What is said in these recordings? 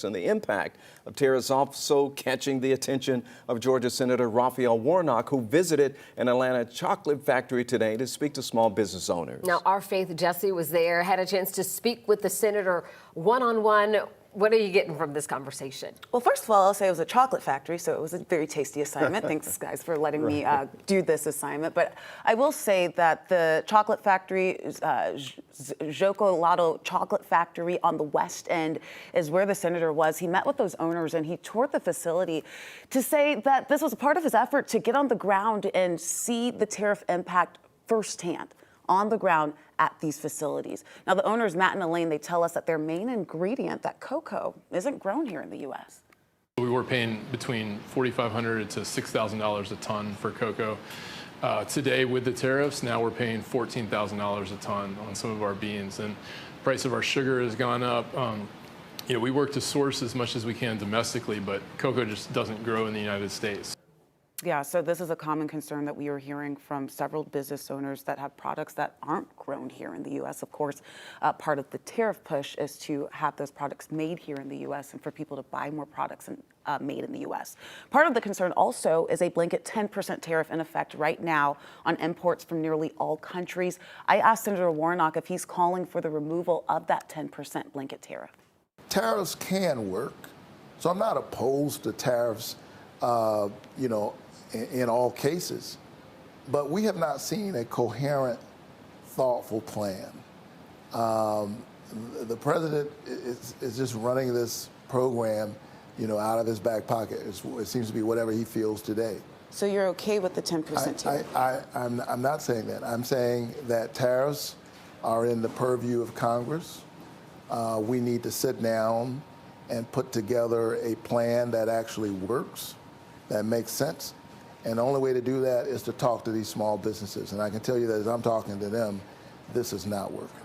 And the impact of tariffs also catching the attention of Georgia Senator Raphael Warnock, who visited an Atlanta chocolate factory today to speak to small business owners. Now, our Faith Jesse was there, had a chance to speak with the senator one-on-one. What are you getting from this conversation? Well, first of all, I'll say it was a chocolate factory, so it was a very tasty assignment. Thanks, guys, for letting me do this assignment. But I will say that the chocolate factory, Jocolado Chocolate Factory on the West End, is where the senator was. He met with those owners and he toured the facility to say that this was a part of his effort to get on the ground and see the tariff impact firsthand on the ground at these facilities. Now, the owners, Matt and Elaine, they tell us that their main ingredient, that cocoa, isn't grown here in the U.S. We were paying between $4,500 to $6,000 a ton for cocoa. Today, with the tariffs, now we're paying $14,000 a ton on some of our beans, and the price of our sugar has gone up. We work to source as much as we can domestically, but cocoa just doesn't grow in the United States. Yeah, so this is a common concern that we are hearing from several business owners that have products that aren't grown here in the U.S. Of course, part of the tariff push is to have those products made here in the U.S. and for people to buy more products made in the U.S. Part of the concern also is a blanket 10% tariff in effect right now on imports from nearly all countries. I asked Senator Warnock if he's calling for the removal of that 10% blanket tariff. Tariffs can work, so I'm not opposed to tariffs, in all cases, but we have not seen a coherent, thoughtful plan. The president is just running this program, out of his back pocket. It seems to be whatever he feels today. So you're okay with the 10% tariff? I'm not saying that. I'm saying that tariffs are in the purview of Congress. We need to sit down and put together a plan that actually works, that makes sense. And the only way to do that is to talk to these small businesses. And I can tell you that as I'm talking to them, this is not working.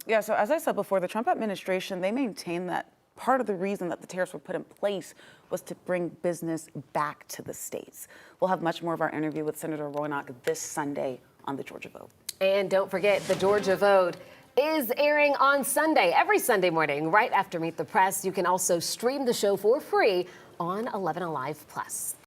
Yeah, so as I said before, the Trump administration, they maintain that part of the reason that the tariffs were put in place was to bring business back to the states. We'll have much more of our interview with Senator Warnock this Sunday on the Georgia Vote. And don't forget, the Georgia Vote is airing on Sunday, every Sunday morning, right after Meet the Press. You can also stream the show for free on 11 Alive Plus.